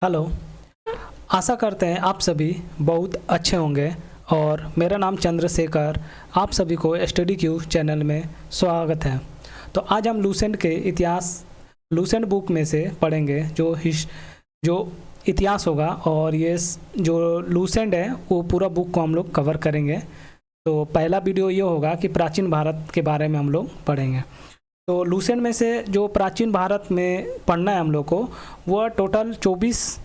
Hello. आशा करते हैं आप सभी बहुत अच्छे होंगे और मेरा नाम चंद्रशेखर। आप सभी को स्टडी क्यू चैनल में स्वागत है। तो आज हम लूसेंट के इतिहास लूसेंट बुक में से पढ़ेंगे जो इतिहास होगा, और ये जो लूसेंट है वो पूरा बुक को हम लोग कवर करेंगे। तो पहला वीडियो ये होगा कि प्राचीन भारत के बारे में हम लोग पढ़ेंगे। तो लूसेंट में से जो प्राचीन भारत में पढ़ना है हम लोग को, वह टोटल 24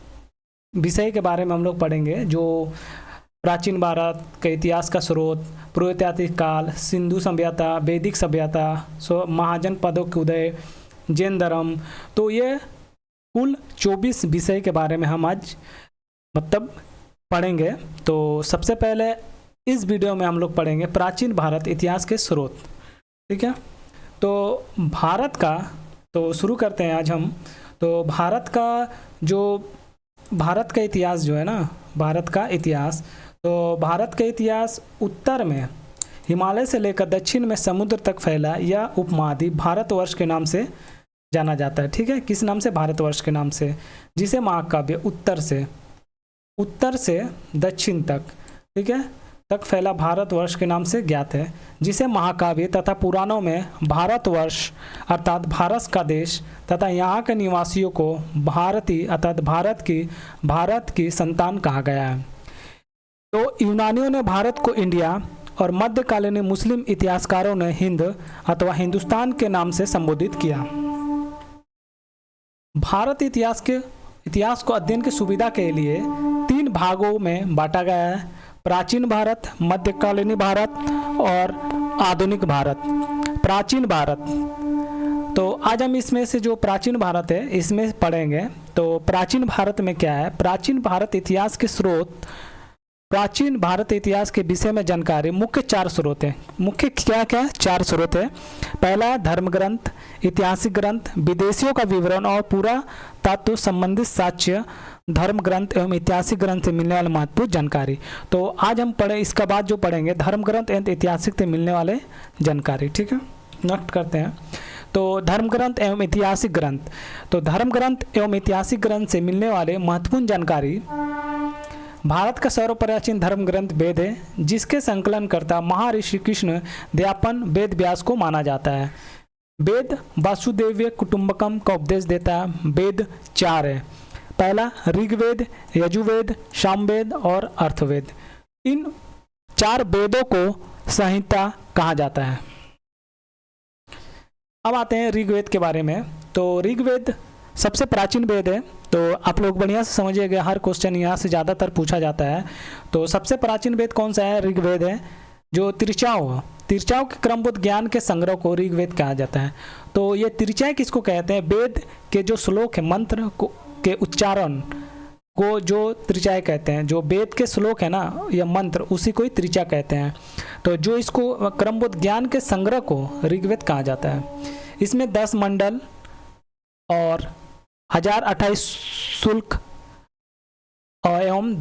विषय के बारे में हम लोग पढ़ेंगे। जो प्राचीन भारत के इतिहास का स्रोत, पुरातात्विक काल, सिंधु सभ्यता, वैदिक सभ्यता, महाजनपदों के उदय, जैन धर्म। तो ये कुल 24 विषय के बारे में हम आज पढ़ेंगे। तो सबसे पहले इस वीडियो में हम लोग पढ़ेंगे प्राचीन भारत इतिहास के स्रोत। ठीक है, तो भारत का तो शुरू करते हैं आज हम। तो भारत का इतिहास जो है ना, भारत का इतिहास उत्तर में हिमालय से लेकर दक्षिण में समुद्र तक फैला यह उपमहाद्वीप भारतवर्ष के नाम से जाना जाता है। ठीक है, किस नाम से? भारतवर्ष के नाम से, जिसे महाकाव्य उत्तर से दक्षिण तक, ठीक है, तक फैला भारतवर्ष के नाम से ज्ञात है, जिसे महाकाव्य तथा पुराणों में भारतवर्ष अर्थात भारत का देश तथा यहाँ के निवासियों को भारती अर्थात भारत की संतान कहा गया है। तो यूनानियों ने भारत को इंडिया और मध्यकालीन मुस्लिम इतिहासकारों ने हिंद अथवा हिंदुस्तान के नाम से संबोधित किया। भारत इतिहास को अध्ययन की सुविधा के लिए 3 भागों में बांटा गया है: प्राचीन भारत, मध्यकालीन भारत और आधुनिक भारत। प्राचीन भारत, तो आज हम इसमें से जो प्राचीन भारत है इसमें पढ़ेंगे। तो प्राचीन भारत में क्या है? प्राचीन भारत इतिहास के स्रोत, प्राचीन भारत इतिहास के विषय में जानकारी। मुख्य 4 स्रोत हैं। मुख्य क्या 4 स्रोत है? पहला है धर्म ग्रंथ, ऐतिहासिक ग्रंथ, विदेशियों का विवरण और पूरा तत्व संबंधित साक्ष्य, धर्म ग्रंथ एवं ऐतिहासिक ग्रंथ से मिलने वाले महत्वपूर्ण जानकारी। तो आज हम इसका बाद जो पढ़ेंगे धर्म ग्रंथ एवं ऐतिहासिक से मिलने वाले जानकारी। ठीक है, नोट करते हैं। तो धर्म ग्रंथ एवं ऐतिहासिक ग्रंथ, तो धर्म ग्रंथ एवं ऐतिहासिक ग्रंथ से मिलने वाले महत्वपूर्ण जानकारी। भारत का सर्वप्राचीन धर्म ग्रंथ वेद है, जिसके संकलनकर्ता महर्षि कृष्ण द्वापर वेद व्यास को माना जाता है। वेद वासुदेव कुटुंबकम का उपदेश देता है। वेद 4 है। पहला ऋग्वेद, यजुर्वेद, सामवेद और अर्थवेद। इन 4 वेदों को संहिता कहा जाता है। अब आते हैं ऋग्वेद के बारे में। तो ऋग्वेद सबसे प्राचीन वेद है। तो आप लोग बढ़िया से समझिएगा, हर क्वेश्चन यहाँ से ज़्यादातर पूछा जाता है। तो सबसे प्राचीन वेद कौन सा है? ऋग्वेद है। जो तिरचाओं के क्रमबद्ध ज्ञान के संग्रह को ऋग्वेद कहा जाता है। तो ये तिरचाएँ किसको कहते हैं? वेद के जो श्लोक है, मंत्र को के उच्चारण को जो त्रिचाय कहते हैं। जो वेद के श्लोक है ना या मंत्र, उसी को ही त्रिचा कहते हैं। तो जो इसको क्रमबद्ध ज्ञान के संग्रह को ऋग्वेद कहा जाता है। इसमें 10 मंडल और 1028 शुल्क और एवं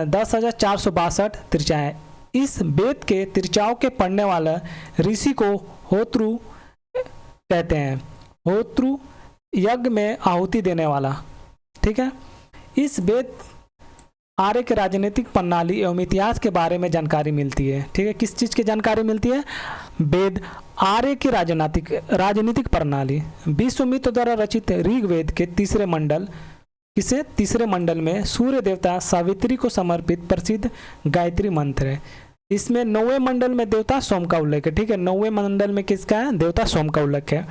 10,462 त्रिचाएँ। इस वेद के त्रिचाओं के पढ़ने वाला ऋषि को होत्रु कहते हैं। होत्रु यज्ञ में आहुति देने वाला। ठीक है, इस वेद आर्य के राजनीतिक प्रणाली एवं इतिहास के बारे में जानकारी मिलती है। ठीक है, किस चीज़ की जानकारी मिलती है? वेद आर्य की राजनीतिक प्रणाली। विश्वामित्र द्वारा रचित ऋग्वेद के तीसरे मंडल में सूर्य देवता सावित्री को समर्पित प्रसिद्ध गायत्री मंत्र है। इसमें 9वें मंडल में देवता सोम का उल्लेख है। ठीक है, 9वें मंडल में किसका है? देवता सोम का उल्लेख है।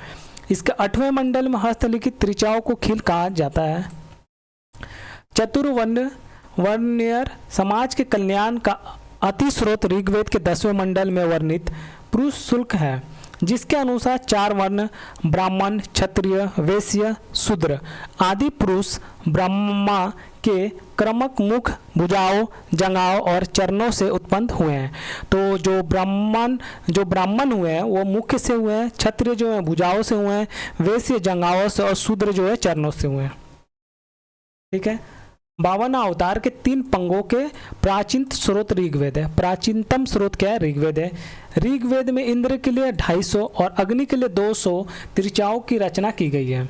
इसके 8वें मंडल में हस्तलिखित त्रिचाओं को खिल कहा जाता है। वर्णीय समाज के कल्याण का अति स्रोत ऋग्वेद के 10वें मंडल में वर्णित पुरुष शुल्क है, जिसके अनुसार 4 वर्ण ब्राह्मण, क्षत्रिय, वैश्य, शूद्र आदि पुरुष ब्रह्मा के क्रमक मुख, भुजाओं, जंघाओं और चरणों से उत्पन्न हुए हैं। तो जो ब्राह्मण हुए हैं वो मुख से हुए हैं, क्षत्रिय जो है भुजाओं से हुए हैं, वैश्य जंघाओं से और शूद्र जो है चरणों से हुए हैं। ठीक है, 52 अवतार के 3 पंगों के प्राचीन स्रोत ऋग्वेद है। प्राचीनतम स्रोत क्या है? ऋग्वेद है। ऋग्वेद में इंद्र के लिए 250 और अग्नि के लिए 200 त्रिचाओं की रचना की गई है।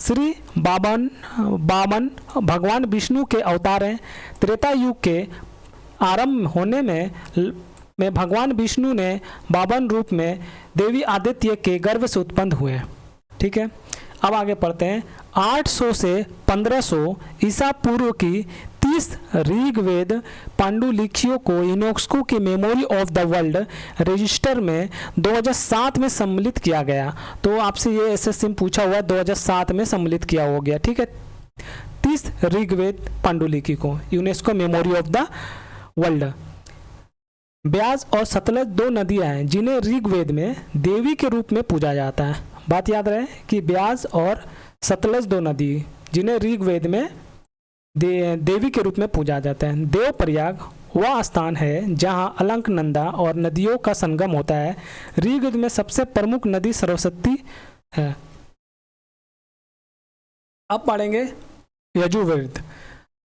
श्री बामन बामन भगवान विष्णु के अवतार हैं। त्रेता युग के आरंभ होने में भगवान विष्णु ने बामन रूप में देवी आदित्य के गर्भ से उत्पन्न हुए। ठीक है, अब आगे पढ़ते हैं। 800 से 1500 ईसा पूर्व की 30 ऋग्वेद पांडुलिपियों को यूनेस्को की memory of the world register में 2007 में सम्मिलित किया गया। तो आपसे ये एसएससी में पूछा हुआ है, 2007 में सम्मिलित किया हो गया। ठीक है, 30 ऋग्वेद पांडुलिपि को UNESCO memory of the world. Beas और सतलज दो नदियां हैं जिन्हें ऋग्वेद में देवी के रूप में पूजा जाता है। बात याद रहे कि ब्यास और सतलज दो नदी जिन्हें ऋग्वेद में देवी के रूप में पूजा जाता है। देवप्रयाग वह स्थान है जहां अलकनंदा और नदियों का संगम होता है। ऋग्वेद में सबसे प्रमुख नदी सरस्वती है। अब पढ़ेंगे यजुर्वेद।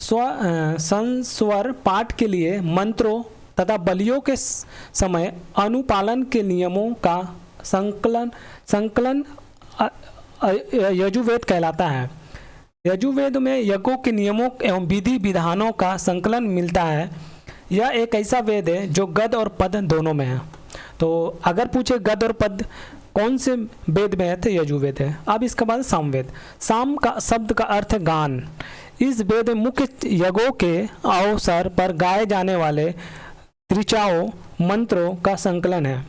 संस्वर पाठ के लिए मंत्रों तथा बलियों के समय अनुपालन के नियमों का संकलन यजुर्वेद कहलाता है। यजुर्वेद में यज्ञों के नियमों एवं विधि विधानों का संकलन मिलता है। यह एक ऐसा वेद है जो गद्य और पद दोनों में है। तो अगर पूछे गद्य और पद कौन से वेद में है तो यजुर्वेद है। अब इसके बाद सामवेद। साम का शब्द का अर्थ गान। इस वेद में मुख्य यज्ञों के अवसर पर गाए जाने वाले ऋचाओं मंत्रों का संकलन है।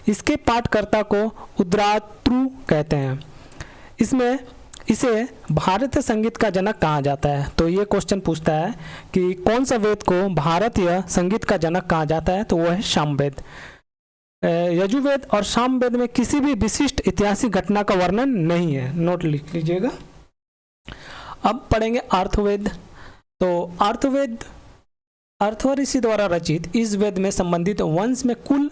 इसके पाठकर्ता को उद्रातृ कहते हैं। इसे भारतीय संगीत का जनक कहा जाता है। तो ये क्वेश्चन पूछता है कि कौन सा वेद को भारतीय संगीत का जनक कहा जाता है, तो वह है सामवेद। यजुर्वेद और सामवेद में किसी भी विशिष्ट ऐतिहासिक घटना का वर्णन नहीं है, नोट लिख लीजिएगा। अब पढ़ेंगे अर्थवेद। तो अर्थव ऋषि द्वारा रचित इस वेद में संबंधित वंश में कुल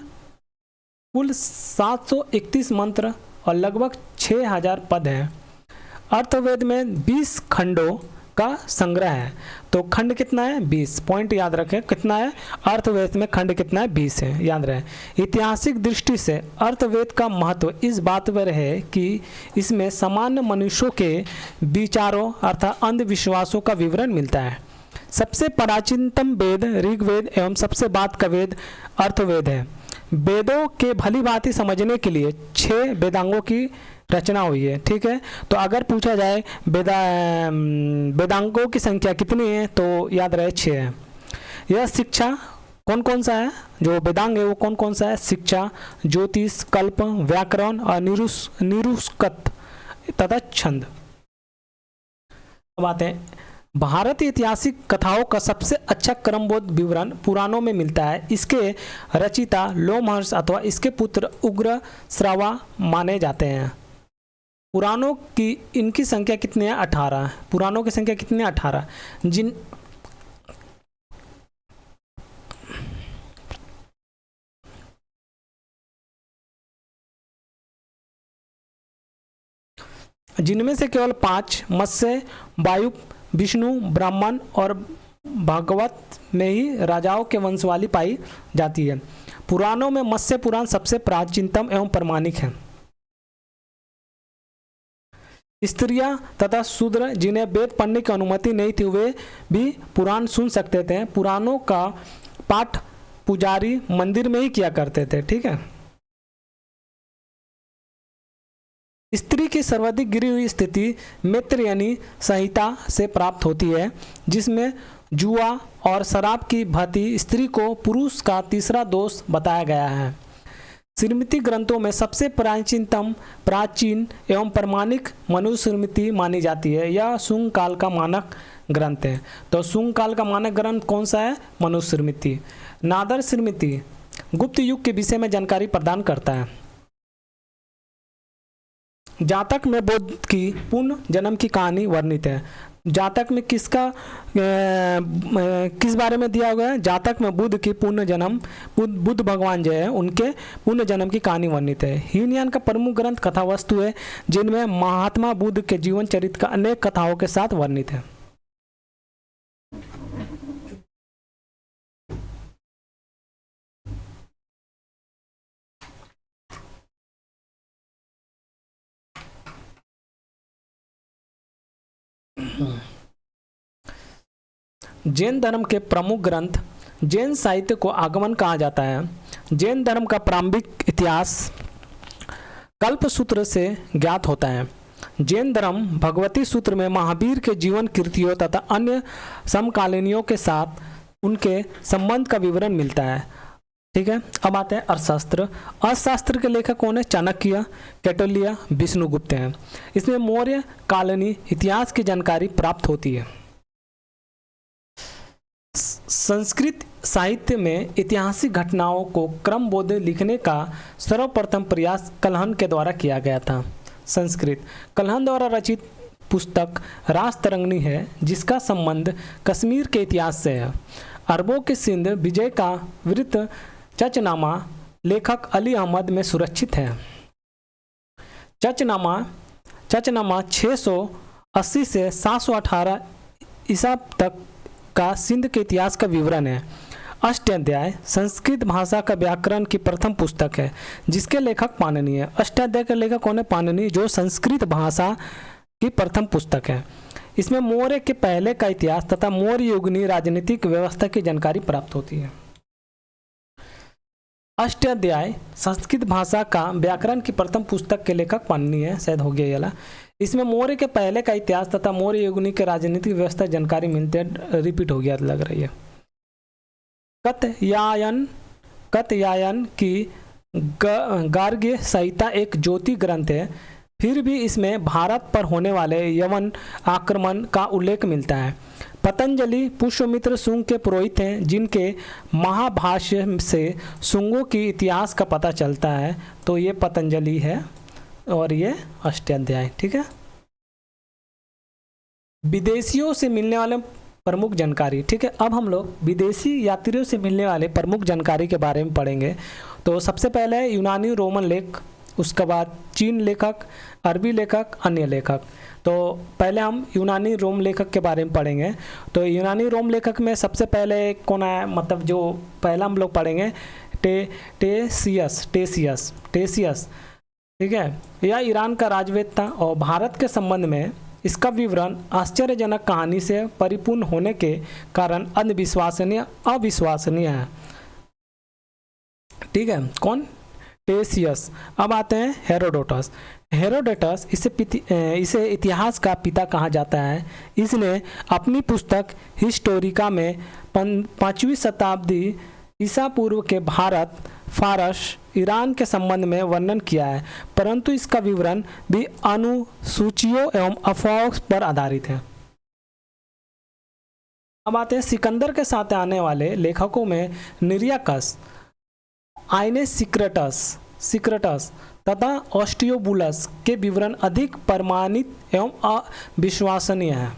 731 मंत्र और लगभग 6000 पद हैं। अर्थवेद में 20 खंडों का संग्रह है। तो खंड कितना है? 20। पॉइंट याद रखें, कितना है अर्थवेद में? खंड कितना है? 20 है, याद रहे। ऐतिहासिक दृष्टि से अर्थवेद का महत्व इस बात पर है कि इसमें सामान्य मनुष्यों के विचारों अर्थात अंधविश्वासों का विवरण मिलता है। सबसे प्राचीनतम वेद ऋग्वेद एवं सबसे बाद का वेद अर्थवेद है। वेदों के भली भांति समझने के लिए 6 वेदांगों की रचना हुई है। ठीक है, तो अगर पूछा जाए वेदांगों की संख्या कितनी है, तो याद रहे 6 है। यह शिक्षा कौन कौन सा है? जो वेदांग है वो कौन कौन सा है? शिक्षा, ज्योतिष, कल्प, व्याकरण और निरुष्कत तथा छंद। अब आते हैं भारतीय ऐतिहासिक कथाओं का सबसे अच्छा क्रमबद्ध विवरण पुराणों में मिलता है। इसके रचयिता लोमहर्षि अथवा इसके पुत्र उग्र श्रवा माने जाते हैं। पुराणों की इनकी संख्या कितनी है? 18। पुराणों की संख्या कितनी है? 18। जिनमें से केवल 5 मत्स्य, वायु, विष्णु, ब्राह्मण और भागवत में ही राजाओं के वंश वाली पाई जाती है। पुराणों में मत्स्य पुराण सबसे प्राचीनतम एवं प्रमाणिक है। स्त्रियां तथा शूद्र जिन्हें वेद पढ़ने की अनुमति नहीं थी वे भी पुराण सुन सकते थे। पुराणों का पाठ पुजारी मंदिर में ही किया करते थे। ठीक है, स्त्री की सर्वाधिक गिरी हुई स्थिति मैत्रेयनी संहिता से प्राप्त होती है, जिसमें जुआ और शराब की भांति स्त्री को पुरुष का तीसरा दोष बताया गया है। स्मृति ग्रंथों में सबसे प्राचीन एवं प्रमाणिक मनुस्मृति मानी जाती है। यह शुंग काल का मानक ग्रंथ है। तो शुंग काल का मानक ग्रंथ कौन सा है? मनुस्मृति। नारद स्मृति गुप्त युग के विषय में जानकारी प्रदान करता है। जातक में बुद्ध की पुनः जन्म की कहानी वर्णित है। जातक में किस बारे में दिया गया है? जातक में बुद्ध की पुनः जन्म, बुद्ध भगवान जो है उनके पुनः जन्म की कहानी वर्णित है। हीनयान का प्रमुख ग्रंथ कथा वस्तु है, जिनमें महात्मा बुद्ध के जीवन चरित्र का अनेक कथाओं के साथ वर्णित है। जैन धर्म के प्रमुख ग्रंथ। जैन साहित्य को आगमन कहा जाता है। जैन धर्म का प्रारंभिक इतिहास कल्पसूत्र से ज्ञात होता है। जैन धर्म भगवती सूत्र में महावीर के जीवन कृतियों तथा अन्य समकालीनियों के साथ उनके संबंध का विवरण मिलता है। ठीक है, अब आते हैं अर्थशास्त्र। अर्थशास्त्र के लेखक कौन है? चाणक्य, कौटिल्य, विष्णुगुप्त हैं। इसमें मौर्य कालीन इतिहास की जानकारी प्राप्त होती है। संस्कृत साहित्य में ऐतिहासिक घटनाओं को क्रमबद्ध लिखने का सर्वप्रथम प्रयास कल्हण के द्वारा किया गया था। संस्कृत कल्हण द्वारा रचित पुस्तक राजतरंगिणी है, जिसका संबंध कश्मीर के इतिहास से है। अरबों के सिंध विजय का वृत्त चचनामा लेखक अली अहमद में सुरक्षित है। चचनामा 680 से 718 ईसा तक का सिंध के इतिहास का विवरण है। अष्टाध्याय संस्कृत भाषा का व्याकरण की प्रथम पुस्तक है, जिसके लेखक पाणिनि है। अष्टाध्याय के लेखक कौन है? पाणिनि, जो संस्कृत भाषा की प्रथम पुस्तक है। इसमें मौर्य के पहले का इतिहास तथा मौर्य युगीन राजनीतिक व्यवस्था की जानकारी प्राप्त होती है। अष्टाध्याय संस्कृत भाषा का व्याकरण की प्रथम पुस्तक के लेखक पाणिनि है, शायद हो गया ये वाला। इसमें मौर्य के पहले का इतिहास तथा मौर्य युगीन के राजनीतिक व्यवस्था जानकारी मिलती है। रिपीट हो गया लग रही है। कात्यायन की गार्ग्य संहिता एक ज्योति ग्रंथ है। फिर भी इसमें भारत पर होने वाले यवन आक्रमण का उल्लेख मिलता है। पतंजलि पुष्यमित्र शुंग के पुरोहित हैं, जिनके महाभाष्य से शुंगों की इतिहास का पता चलता है। तो ये पतंजलि है और ये अष्टाध्याय। ठीक है, विदेशियों से मिलने वाले प्रमुख जानकारी। ठीक है, अब हम लोग विदेशी यात्रियों से मिलने वाले प्रमुख जानकारी के बारे में पढ़ेंगे। तो सबसे पहले है यूनानी रोमन लेख, उसके बाद चीन लेखक, अरबी लेखक, अन्य लेखक। तो पहले हम यूनानी रोम लेखक के बारे में पढ़ेंगे। तो यूनानी रोम लेखक में सबसे पहले कौन है? मतलब जो पहला हम लोग पढ़ेंगे टेसियस। ठीक है, यह ईरान का राजवेद था और भारत के संबंध में इसका विवरण आश्चर्यजनक कहानी से परिपूर्ण होने के कारण अविश्वसनीय है। ठीक है, कौन? टेसियस। अब आते हैं हेरोडोटस। इसे इतिहास का पिता कहा जाता है। इसने अपनी पुस्तक हिस्टोरिका में 5वीं शताब्दी ईसा पूर्व के भारत, फारस, ईरान के संबंध में वर्णन किया है, परंतु इसका विवरण भी अनुसूचियों एवं अफवाहों पर आधारित है। अब आते हैं सिकंदर के साथ आने वाले लेखकों में निरियाकस, आइनेसिक्रेटस तथा ऑस्टियोबुलस के विवरण अधिक प्रमाणित एवं अविश्वसनीय है।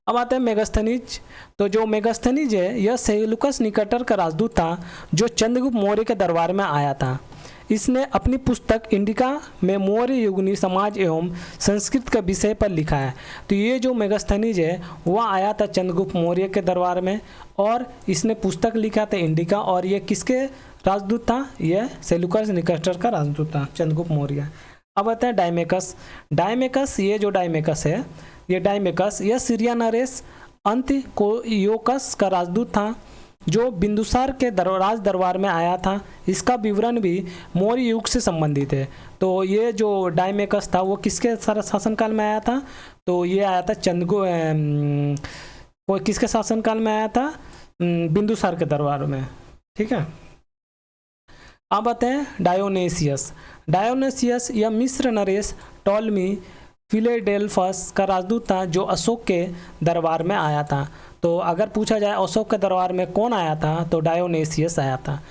अब आते हैं मेगास्थनीज। तो जो मेगास्थनीज है, यह सेल्यूकस निकेटर का राजदूत था, जो चंद्रगुप्त मौर्य के दरबार में आया था। इसने अपनी पुस्तक इंडिका में मौर्य युगीन समाज एवं संस्कृत के विषय पर लिखा है। तो ये जो मेगास्थनीज है वह आया था चंद्रगुप्त मौर्य के दरबार में और इसने पुस्तक लिखा था इंडिका। और ये किसके राजदूत था? यह सेल्यूकस निकेटर का राजदूत था, चंद्रगुप्त मौर्य। अब आते हैं डायमेकस। ये जो डायमेकस है, यह सीरिया नरेश अंतियोकस का राजदूत था, जो बिंदुसार के राज दरबार में आया था। इसका विवरण भी मौर्य युग से संबंधित है। तो ये जो डायमेकस था वो किसके शासनकाल में आया था? तो ये आया था किसके शासनकाल में आया था? बिंदुसार के दरबार में। ठीक है, अब आते हैं डायोनेसियस। यह मिस्र नरेश टॉलमी फिलेडेल्फस का राजदूत था, जो अशोक के दरबार में आया था। तो अगर पूछा जाए अशोक के दरबार में कौन आया था, तो डायोनेसियस आया था।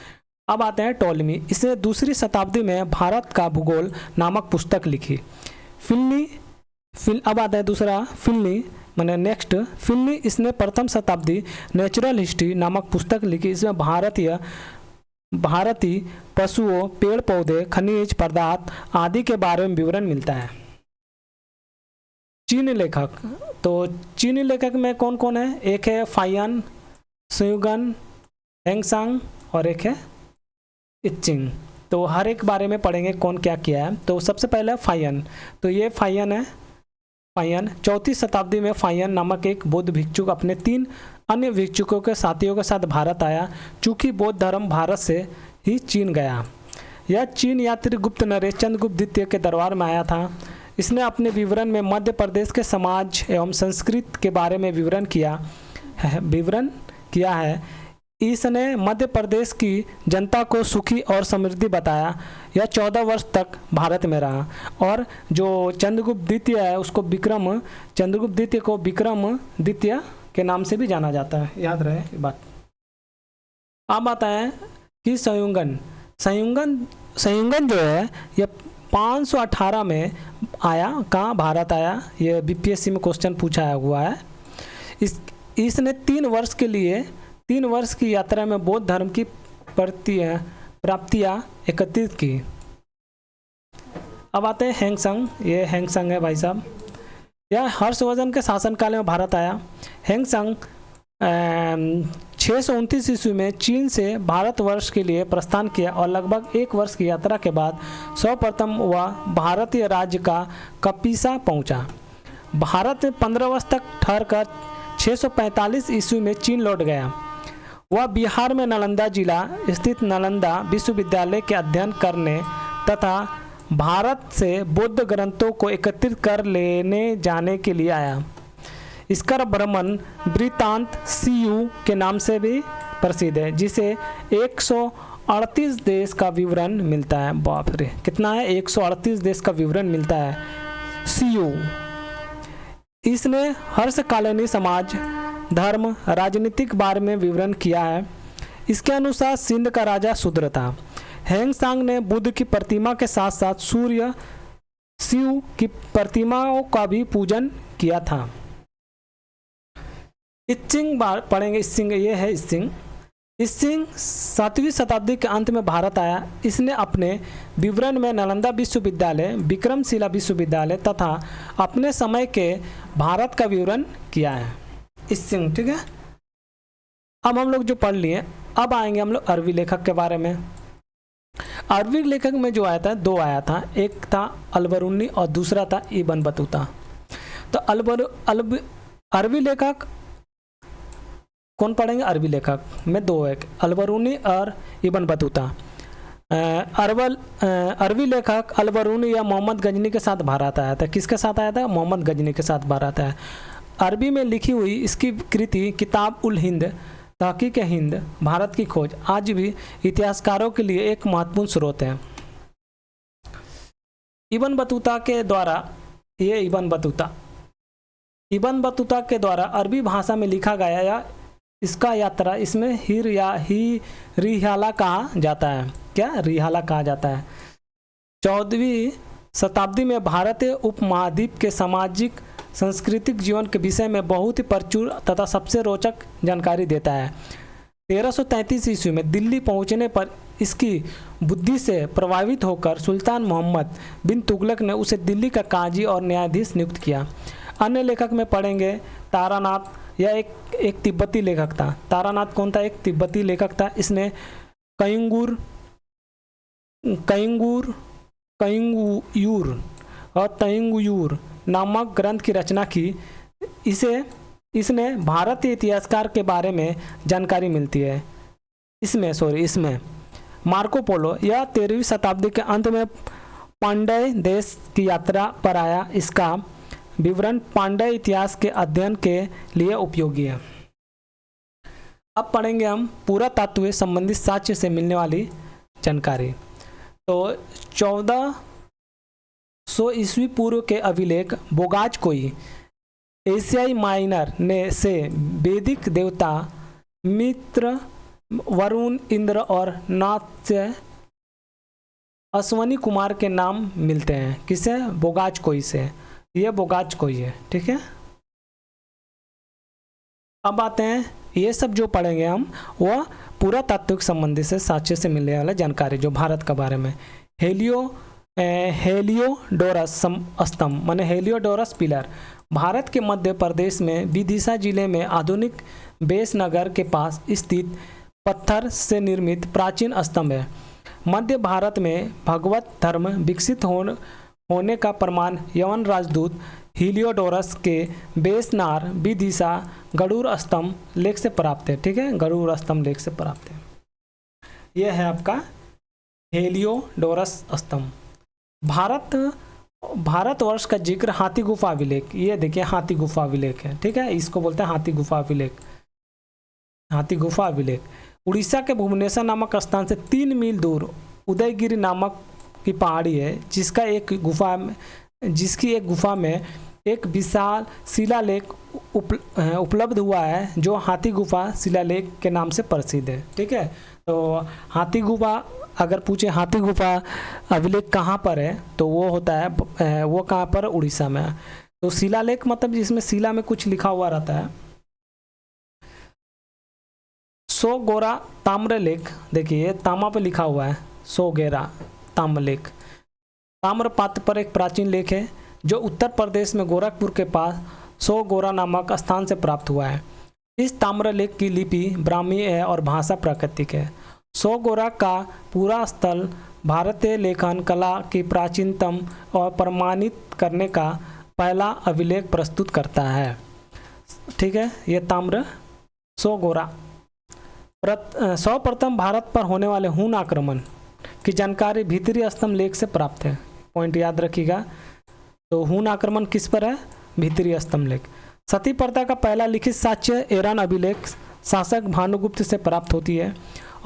अब आते हैं टॉलमी। इसने 2री शताब्दी में भारत का भूगोल नामक पुस्तक लिखी। अब आता है दूसरा फिल्नी, मैंने नेक्स्ट फिल्नी। इसने प्रथम शताब्दी नेचुरल हिस्ट्री नामक पुस्तक लिखी। इसमें भारतीय पशुओं, पेड़ पौधे, खनिज पदार्थ आदि के बारे में विवरण मिलता है। चीनी लेखक। तो चीनी लेखक में कौन कौन है? एक है फायन, सुगन, हेंगसांग और एक है इचिंग। तो हर एक बारे में पढ़ेंगे कौन क्या किया है। तो सबसे पहले फायन। तो ये फायन है, फाहियन। 4वीं शताब्दी में फाहियन नामक एक बौद्ध भिक्षुक अपने 3 अन्य भिक्षुकों के साथियों के साथ भारत आया। चूँकि बौद्ध धर्म भारत से ही चीन गया। यह चीन यात्री गुप्त नरेश चंद्रगुप्त द्वितीय के दरबार में आया था। इसने अपने विवरण में मध्य प्रदेश के समाज एवं संस्कृति के बारे में विवरण किया है। इसने मध्य प्रदेश की जनता को सुखी और समृद्धि बताया। यह 14 वर्ष तक भारत में रहा और जो चंद्रगुप्त द्वितीय है उसको चंद्रगुप्त द्वितीय को विक्रम द्वितीय के नाम से भी जाना जाता है, याद रहे ये बात। अब आता है कि संयुगन जो है ये 518 में आया। कहाँ भारत आया, ये बीपीएससी में क्वेश्चन पूछा हुआ है। इसने 3 वर्ष की यात्रा में बौद्ध धर्म की प्राप्तियाँ एकत्रित की। अब आते हैं हैंगसंग। ये हैंगसंग है भाई साहब। यह हर्षवर्धन के शासनकाल में भारत आया। हैंगसंग 629 ईस्वी में चीन से भारतवर्ष के लिए प्रस्थान किया और लगभग 1 वर्ष की यात्रा के बाद सर्वप्रथम वह भारतीय राज्य का कपिसा पहुंचा। भारत में 15 वर्ष तक ठहरकर 645 ईस्वी में चीन लौट गया। वह बिहार में नालंदा जिला स्थित नालंदा विश्वविद्यालय के अध्ययन करने तथा भारत से बौद्ध ग्रंथों को एकत्रित कर लेने जाने के लिए आया। इसका भ्रमण वृत्तांत CU के नाम से भी प्रसिद्ध है, जिसे 138 देश का विवरण मिलता है। बाप रे, कितना है, 138 देश का विवरण मिलता है CU। इसने हर्षकालीन समाज, धर्म, राजनीतिक बारे में विवरण किया है। इसके अनुसार सिंध का राजा शूद्र था। हैंगसांग ने बुद्ध की प्रतिमा के साथ साथ सूर्य शिव की प्रतिमाओं का भी पूजन किया था। इत्सिंग पढ़ेंगे। इत्सिंग ये है इत्सिंग। 7वीं शताब्दी के अंत में भारत आया। इसने अपने विवरण में नालंदा विश्वविद्यालय, विक्रमशिला विश्वविद्यालय तथा अपने समय के भारत का विवरण किया है। इत्सिंग, ठीक है। अब हम लोग जो पढ़ लिए, अब आएंगे हम लोग अरबी लेखक के बारे में। अरबी लेखक में जो आया था 2 आया था, एक था अलबरूनी और दूसरा था इब्न बतूता। तो अरबी लेखक कौन पढ़ेंगे? अरबी लेखक में 2 है, अलबरूनी और इब्न बतूता। अरबी लेखक अलबरूनी या मोहम्मद गजनी के साथ भारत आया था। किसके साथ आया था? मोहम्मद गजनी के साथ भारत आया। अरबी में लिखी हुई इसकी कृति किताब उल हिंद, तहकीक हिंद, भारत की खोज आज भी इतिहासकारों के लिए एक महत्वपूर्ण स्रोत है। इब्न बतूता के द्वारा, ये इब्न बतूता के द्वारा अरबी भाषा में लिखा गया या इसका यात्रा, इसमें रिहाला कहा जाता है। क्या? रिहाला कहा जाता है। 14वीं शताब्दी में भारतीय उपमहाद्वीप के सामाजिक सांस्कृतिक जीवन के विषय में बहुत ही प्रचुर तथा सबसे रोचक जानकारी देता है। 1333 ईस्वी में दिल्ली पहुंचने पर इसकी बुद्धि से प्रभावित होकर सुल्तान मोहम्मद बिन तुगलक ने उसे दिल्ली का काजी और न्यायाधीश नियुक्त किया। अन्य लेखक में पढ़ेंगे तारानाथ, यह एक तिब्बती लेखक था। तारानाथ कौन था? एक तिब्बती लेखक था। इसने कयंगुयूर नामक ग्रंथ की रचना की। इसने भारतीय इतिहासकार के बारे में जानकारी मिलती है। इसमें मार्को पोलो, यह 13वीं शताब्दी के अंत में पांड्य देश की यात्रा पर आया। इसका विवरण पांड्य इतिहास के अध्ययन के लिए उपयोगी है। अब पढ़ेंगे हम पुरातत्व संबंधित साक्ष्य से मिलने वाली जानकारी। तो 1400 ईस्वी पूर्व के अभिलेख बोगाजकोई एशियाई माइनर ने से वैदिक देवता मित्र, वरुण, इंद्र और नात्य अश्वनी कुमार के नाम मिलते हैं। किसे? बोगाजकोई से। ये बोगाजकोई है, ठीक है। अब आते हैं, ये सब जो पढ़ेंगे हम वह पुरातात्विक संबंधी से साक्ष्य से मिलने वाला जानकारी जो भारत के बारे में। हेलियोडोरस स्तंभ माने हेलियोडोरस पिलर भारत के मध्य प्रदेश में विदिशा जिले में आधुनिक बेसनगर के पास स्थित पत्थर से निर्मित प्राचीन स्तंभ है। मध्य भारत में भगवत धर्म विकसित होने का प्रमाण यवन राजदूत हीलियोडोरस के बेसनार विदिशा गरुड़ स्तंभ लेख से प्राप्त है। ठीक है, गरुड़ स्तंभ लेख से प्राप्त है। यह है आपका हेलियोडोरस स्तंभ। भारतवर्ष का जिक्र हाथी गुफा अभिलेख, ये देखिए हाथी गुफा अभिलेख है। ठीक है, इसको बोलते हैं हाथी गुफा अभिलेख। हाथी गुफा अभिलेख उड़ीसा के भुवनेश्वर नामक स्थान से 3 मील दूर उदयगिरी नामक की पहाड़ी है, जिसकी एक गुफा में एक विशाल शिलालेख उपलब्ध हुआ है, जो हाथी गुफा शिलालेख के नाम से प्रसिद्ध है। ठीक है, तो हाथी गुफा अगर पूछे हाथी गुफा अभिलेख कहाँ पर है, तो वो होता है वो कहाँ पर, उड़ीसा में। तो शिलालेख मतलब जिसमें शिला में कुछ लिखा हुआ रहता है। सोगोरा ताम्रलेख, देखिए तामा पे लिखा हुआ है सोगेरा ताम्रलेख। ताम्रपात्र पर एक प्राचीन लेख है जो उत्तर प्रदेश में गोरखपुर के पास सोगोरा नामक स्थान से प्राप्त हुआ है। इस ताम्रलेख की लिपि ब्राह्मी है और भाषा प्राकृतिक है। सोगोरा का पूरा स्थल भारतीय लेखन कला की प्राचीनतम और प्रमाणित करने का पहला अभिलेख प्रस्तुत करता है। ठीक है, यह ताम्र सोगोरा सर्वप्रथम भारत पर होने वाले हुन आक्रमण की जानकारी भीतरी स्तंभ लेख से प्राप्त है। पॉइंट याद रखिएगा। तो हुन आक्रमण किस पर है, भीतरी स्तंभ लेख। सती प्रथा का पहला लिखित साक्ष्य ईरान अभिलेख शासक भानुगुप्त से प्राप्त होती है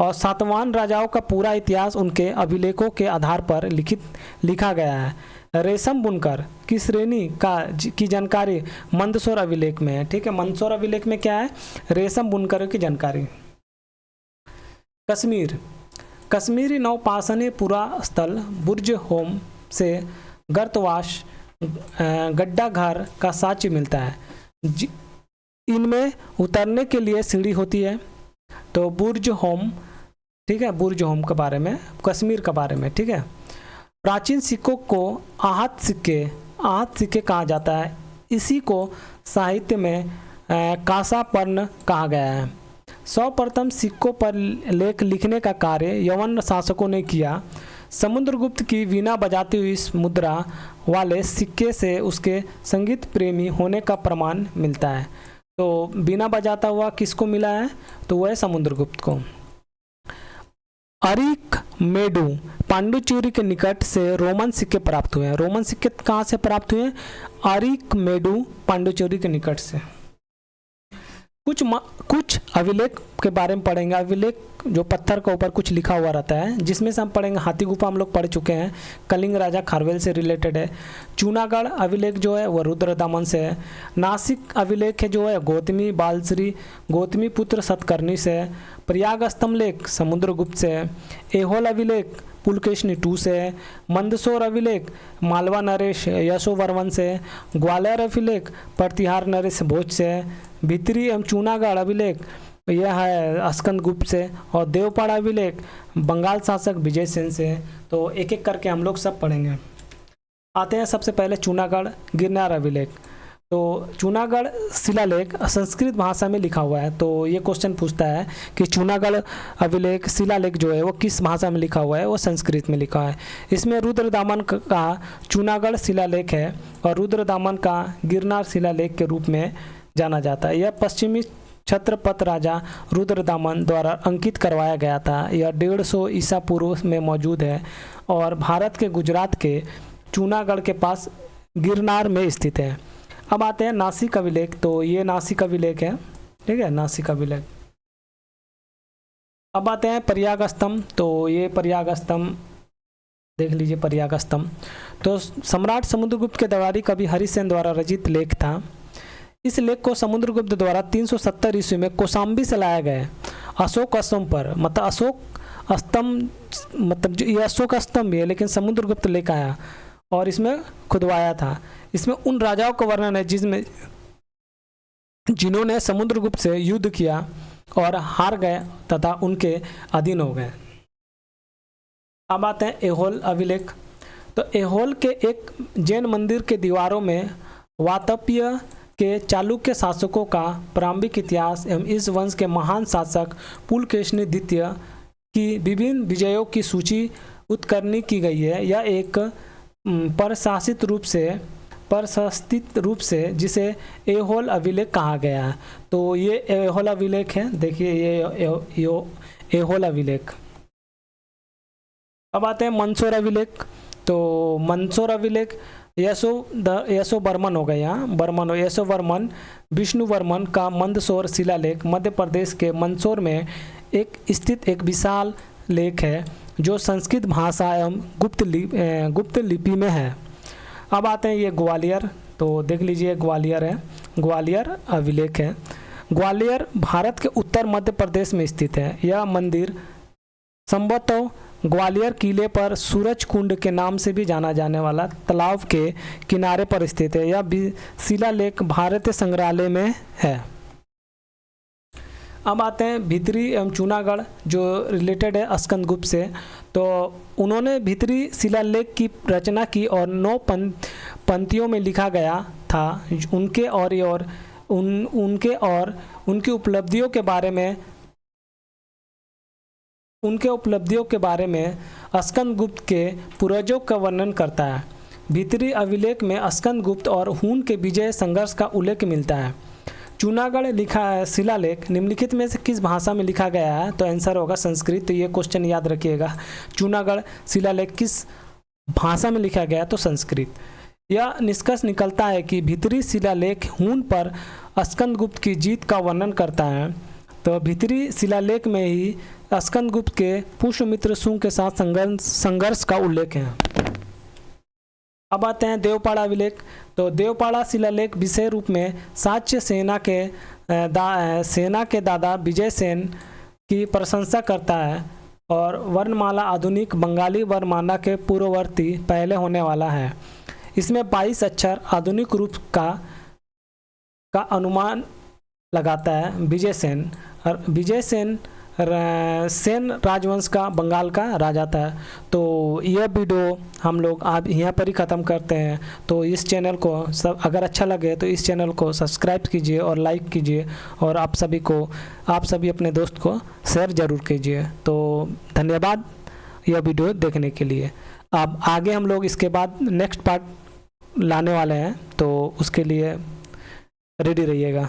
और सातवाहन राजाओं का पूरा इतिहास उनके अभिलेखों के आधार पर लिखा गया है। रेशम बुनकर की श्रेणी की जानकारी मंदसौर अभिलेख में है। ठीक है, मंदसौर अभिलेख में क्या है, रेशम बुनकर की जानकारी। कश्मीरी नवपाषाणीय पुरा स्थल बुर्ज होम से गर्तवास गड्ढा घर का साक्ष्य मिलता है। इनमें उतरने के लिए सीढ़ी होती है। तो बुर्ज होम, ठीक है, बुर्ज होम के बारे में, कश्मीर के बारे में। ठीक है, प्राचीन सिक्कों को आहत सिक्के कहा जाता है। इसी को साहित्य में कांसापर्ण कहा गया है। सर्वप्रथम सिक्कों पर लेख लिखने का कार्य यवन शासकों ने किया। समुद्रगुप्त की वीणा बजाती हुई इस मुद्रा वाले सिक्के से उसके संगीत प्रेमी होने का प्रमाण मिलता है। तो वीणा बजाता हुआ किसको मिला है, तो वह समुद्रगुप्त को। अरिक मेडू पांडुचेरी के निकट से रोमन सिक्के प्राप्त हुए हैं। रोमन सिक्के कहाँ से प्राप्त हुए हैं, अरिक मेडू पांडुचेरी के निकट से। कुछ अभिलेख के बारे में पढ़ेंगे। अभिलेख जो पत्थर के ऊपर कुछ लिखा हुआ रहता है, जिसमें से हम पढ़ेंगे हाथी गुफा हम लोग पढ़ चुके हैं, कलिंग राजा खारवेल से रिलेटेड है। चूनागढ़ अभिलेख जो है वह रुद्रदामन से है। नासिक अभिलेख है जो है गौतमी बालश्री गौतमी पुत्र सतकर्णी से है। प्रयाग स्तंभ लेख समुद्रगुप्त से है। एहोल अभिलेख पुलकेशिनी II से है। मंदसौर अभिलेख मालवा नरेश यशोवर्मन से है। ग्वालियर अभिलेख प्रतिहार नरेश भोज से है। भीतरी एवं चूनागढ़ अभिलेख यह है स्कंदगुप्त से। और देवपाड़ अभिलेख बंगाल शासक विजय सेन से है। तो एक एक करके हम लोग सब पढ़ेंगे। आते हैं सबसे पहले चूनागढ़ गिरनार अभिलेख। तो चूनागढ़ शिलालेख संस्कृत भाषा में लिखा हुआ है। तो ये क्वेश्चन पूछता है कि चूनागढ़ अभिलेख शिलालेख जो है वो किस भाषा में लिखा हुआ है, वो संस्कृत में लिखा है। इसमें रुद्रदामन का चूनागढ़ शिलालेख है और रुद्रदामन का गिरनार शिलालेख के रूप में जाना जाता है। यह पश्चिमी छत्रपत राजा रुद्रदामन द्वारा अंकित करवाया गया था। यह 150 ईसा पूर्व में मौजूद है और भारत के गुजरात के चूनागढ़ के पास गिरनार में स्थित है। अब आते हैं नासिक अभिलेख। तो ये नासिक अभिलेख है, ठीक है, नासिक अभिलेख। अब आते हैं प्रयाग स्तंभ। तो ये प्रयाग स्तंभ देख लीजिए। प्रयाग स्तंभ तो सम्राट समुद्रगुप्त के दरबारी कवि हरिसेन द्वारा रचित लेख था। इस लेख को समुद्रगुप्त द्वारा 370 ईस्वी में कौशाम्बी से लाया गया अशोक स्तंभ पर। मतलब अशोक स्तंभ, मतलब ये अशोक स्तंभ भी है लेकिन समुद्रगुप्त लेकर आया और इसमें खुदवाया था। इसमें उन राजाओं का वर्णन है जिन्होंने समुद्रगुप्त से युद्ध किया और हार गए तथा उनके अधीन हो गए। अब आते हैं एहोल अभिलेख। तो एहोल के एक जैन मंदिर के दीवारों में वातप्य के चालुक्य शासकों का प्रारंभिक इतिहास एवं इस वंश के महान शासक पुलकेशिनी द्वितीय की विभिन्न विजयों की सूची उत्कीर्ण की गई है। यह एक प्रशासित रूप से जिसे ऐहोल अभिलेख कहा गया है। तो ये ऐहोल अभिलेख है, देखिए ये ऐहोल अभिलेख। अब आते हैं मंदसौर अभिलेख। तो मंदसौर अभिलेख यशोवर्मन हो गया, यहाँ यशोवर्मन विष्णुवर्मन का मंदसौर शिलालेख मध्य प्रदेश के मंदसौर में स्थित एक विशाल लेख है जो संस्कृत भाषा एवं गुप्त लिपि में है। अब आते हैं ये ग्वालियर। तो देख लीजिए ग्वालियर है, ग्वालियर अभिलेख है। ग्वालियर भारत के उत्तर मध्य प्रदेश में स्थित है। यह मंदिर संभवतः ग्वालियर किले पर सूरज कुंड के नाम से भी जाना जाने वाला तालाब के किनारे पर स्थित है। यह शिलालेख भारतीय संग्रहालय में है। अब आते हैं भित्री एवं चूनागढ़ जो रिलेटेड है स्कंदगुप्त से। तो उन्होंने भित्री शिलालेख की रचना की और 9 पंक्तियों में लिखा गया था। उनके और उनकी उपलब्धियों के बारे में स्कंदगुप्त के पूर्वजों का वर्णन करता है। भित्री अभिलेख में स्कंदगुप्त और हून के विजय संघर्ष का उल्लेख मिलता है। चूनागढ़ शिलालेख निम्नलिखित में से किस भाषा में लिखा गया है? तो आंसर होगा संस्कृत। तो ये क्वेश्चन याद रखिएगा, चूनागढ़ शिलालेख किस भाषा में लिखा गया? तो संस्कृत। यह निष्कर्ष निकलता है कि भित्री शिलालेख हून पर स्कंदगुप्त की जीत का वर्णन करता है। तो भित्री शिलालेख में ही स्कंदगुप्त के पुष्यमित्र शुंग के साथ संघर्ष का उल्लेख है। अब आते हैं देवपाड़ा अभिलेख। तो देवपाड़ा शिलालेख विशेष रूप में साच्य सेना के दादा विजय सेन की प्रशंसा करता है और वर्णमाला आधुनिक बंगाली वर्णमाला के पूर्ववर्ती पहले होने वाला है। इसमें 22 अक्षर आधुनिक रूप का अनुमान लगाता है। विजय सेन राजवंश का बंगाल का राजा था। तो यह वीडियो हम लोग आप यहाँ पर ही ख़त्म करते हैं। तो इस चैनल को अगर अच्छा लगे तो इस चैनल को सब्सक्राइब कीजिए और लाइक कीजिए और आप सभी अपने दोस्त को शेयर ज़रूर कीजिए। तो धन्यवाद यह वीडियो देखने के लिए। अब आगे हम लोग इसके बाद नेक्स्ट पार्ट लाने वाले हैं, तो उसके लिए रेडी रहिएगा।